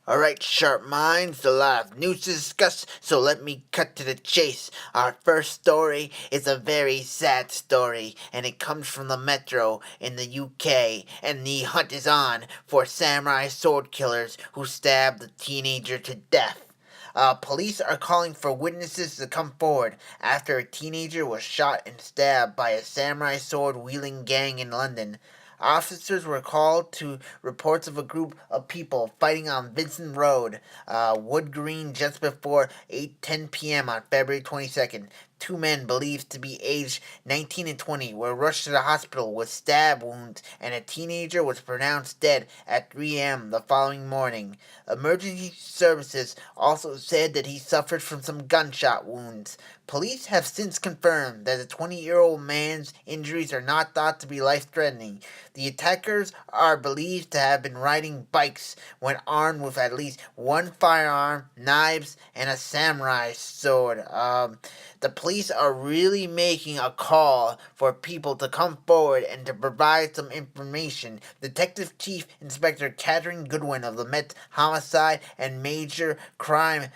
Alright, sharp minds, a lot of news to discuss, so let me cut to the chase. Our first story is a very sad story, and it comes from the Metro in the UK, and the hunt is on for samurai sword killers who stabbed the teenager to death. Police are calling for witnesses to come forward after a teenager was shot and stabbed by a samurai sword wielding gang in London. Officers were called to reports of a group of people fighting on Vincent Road, Wood Green, just before 8:10 p.m. on February 22nd. Two men believed to be aged 19 and 20 were rushed to the hospital with stab wounds, and a teenager was pronounced dead at 3 a.m. the following morning. Emergency services also said that he suffered from some gunshot wounds. Police have since confirmed that the 20-year-old man's injuries are not thought to be life-threatening. The attackers are believed to have been riding bikes when armed with at least one firearm, knives, and a samurai sword. The police are really making a call for people to come forward and to provide some information. Detective Chief Inspector Catherine Goodwin of the Met Homicide and Major Crime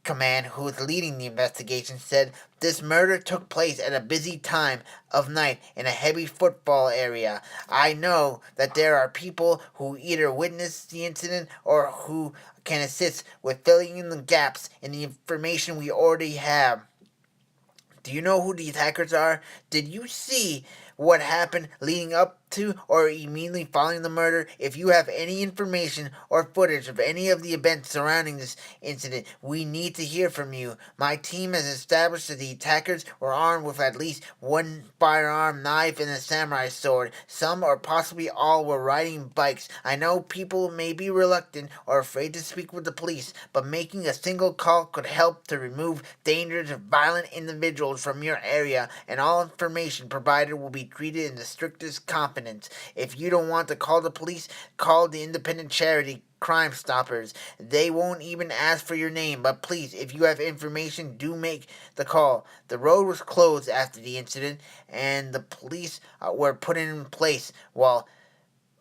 Command, who is leading the investigation, said this murder took place at a busy time of night in a heavy footfall area. I know that there are people who either witnessed the incident or who can assist with filling in the gaps in the information we already have. Do you know who the attackers are? Did you see what happened leading up to or immediately following the murder? If you have any information or footage of any of the events surrounding this incident, we need to hear from you. My team has established that the attackers were armed with at least one firearm, knife, and a samurai sword. Some or possibly all were riding bikes. I know people may be reluctant or afraid to speak with the police, but making a single call could help to remove dangerous, violent individuals from your area, and all information provided will be treated in the strictest confidence. If you don't want to call the police, call the independent charity Crime Stoppers. They won't even ask for your name, but please, if you have information, do make the call. The road was closed after the incident, and the police were put in place while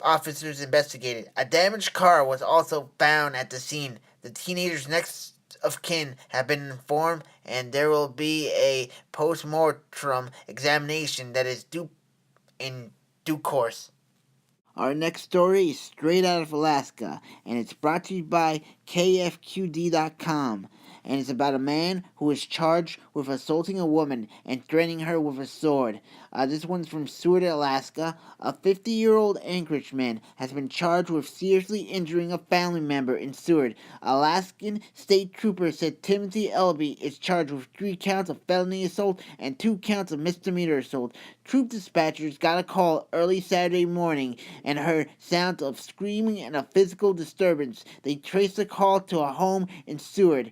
officers investigated. A damaged car was also found at the scene. The teenager's next of kin have been informed, and there will be a post-mortem examination that is due in due course. Our next story is straight out of Alaska, and it's brought to you by KFQD.com. And it's about a man who is charged with assaulting a woman and threatening her with a sword. This one's from Seward, Alaska. A 50-year-old Anchorage man has been charged with seriously injuring a family member in Seward. Alaskan State Trooper said Timothy Elby is charged with 3 counts of felony assault and 2 counts of misdemeanor assault. Troop dispatchers got a call early Saturday morning and heard sounds of screaming and a physical disturbance. They traced the call to a home in Seward.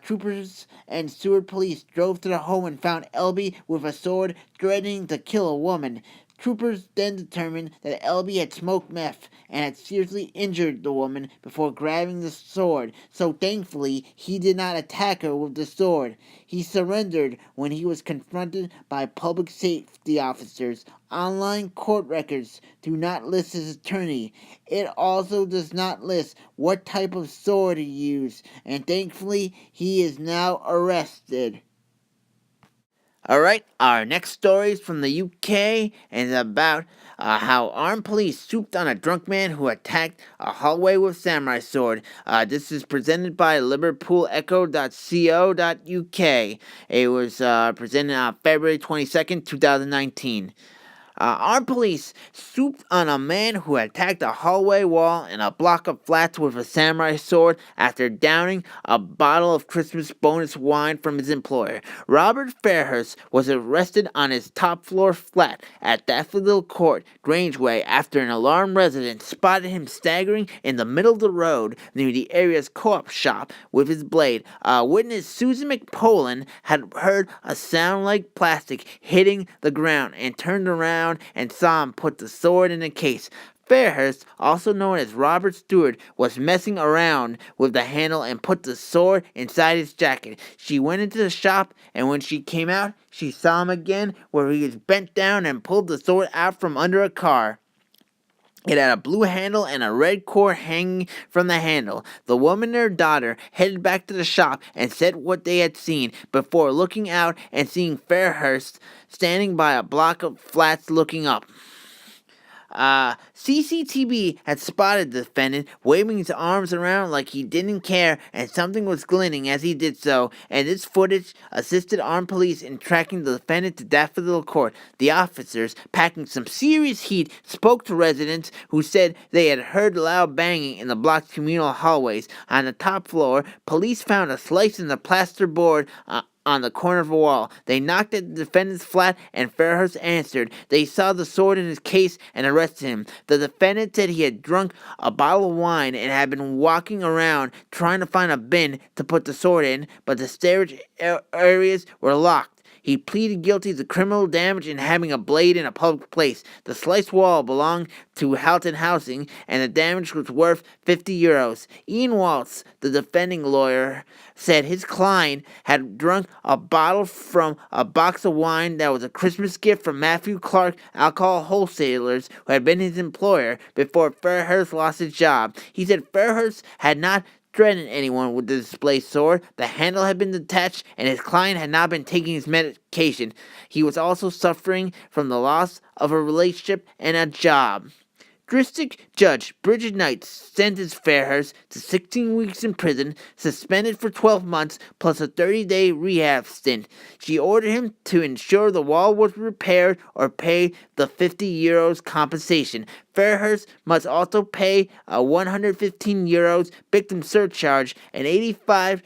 Troopers and Seward police drove to the home and found Elby with a sword threatening to kill a woman. Troopers then determined that Elby had smoked meth and had seriously injured the woman before grabbing the sword, so thankfully he did not attack her with the sword. He surrendered when he was confronted by public safety officers. Online court records do not list his attorney. It also does not list what type of sword he used, and thankfully he is now arrested. Alright, our next story is from the UK and it's about how armed police swooped on a drunk man who attacked a hallway with samurai sword. This is presented by liverpoolecho.co.uk. It was presented on February 22nd, 2019. Armed police swooped on a man who attacked a hallway wall in a block of flats with a samurai sword after downing a bottle of Christmas bonus wine from his employer. Robert Fairhurst was arrested on his top floor flat at Daffodil Court, Grangeway, after an alarmed resident spotted him staggering in the middle of the road near the area's co-op shop with his blade. Witness Susan McPolan had heard a sound like plastic hitting the ground and turned around and saw him put the sword in a case. Fairhurst, also known as Robert Stewart, was messing around with the handle and put the sword inside his jacket. She went into the shop, and when she came out, she saw him again where he was bent down and pulled the sword out from under a car. It had a blue handle and a red cord hanging from the handle. The woman and her daughter headed back to the shop and said what they had seen before looking out and seeing Fairhurst standing by a block of flats looking up. CCTV had spotted the defendant waving his arms around like he didn't care and something was glinting as he did so, and this footage assisted armed police in tracking the defendant to Daffodil Court. The officers, packing some serious heat, spoke to residents who said they had heard loud banging in the block's communal hallways. On the top floor, police found a slice in the plasterboard on the corner of a wall. They knocked at the defendant's flat and Fairhurst answered. They saw the sword in his case and arrested him. The defendant said he had drunk a bottle of wine and had been walking around trying to find a bin to put the sword in, but the storage areas were locked. He pleaded guilty to criminal damage and having a blade in a public place. The sliced wall belonged to Halton Housing, and the damage was worth €50. Ian Waltz, the defending lawyer, said his client had drunk a bottle from a box of wine that was a Christmas gift from Matthew Clark Alcohol Wholesalers, who had been his employer before Fairhurst lost his job. He said Fairhurst had not threatened anyone with the displaced sword. The handle had been detached, and his client had not been taking his medication. He was also suffering from the loss of a relationship and a job. District Judge Bridget Knight sentenced Fairhurst to 16 weeks in prison, suspended for 12 months, plus a 30-day rehab stint. She ordered him to ensure the wall was repaired or pay the €50 compensation. Fairhurst must also pay a €115 victim surcharge and €85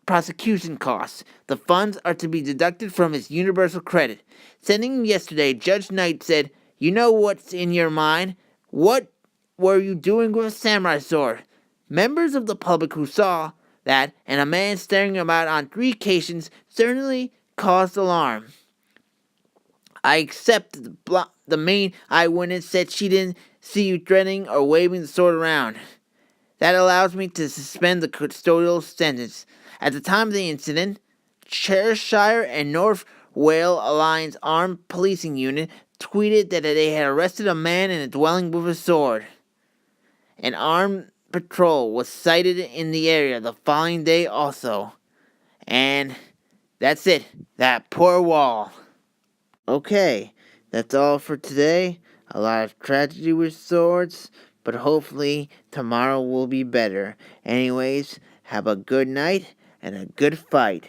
prosecution costs. The funds are to be deducted from his universal credit. Sending him yesterday, Judge Knight said, "You know what's in your mind? What were you doing with a samurai sword?" Members of the public who saw that and a man staring about on 3 occasions certainly caused alarm. I accept the main eyewitness said she didn't see you threatening or waving the sword around. That allows me to suspend the custodial sentence. At the time of the incident, Cheshire and North Wales Alliance Armed Policing Unit tweeted that they had arrested a man in a dwelling with a sword. An armed patrol was sighted in the area the following day also. And that's it. That poor wall. Okay, that's all for today. A lot of tragedy with swords, but hopefully tomorrow will be better. Anyways, have a good night and a good fight.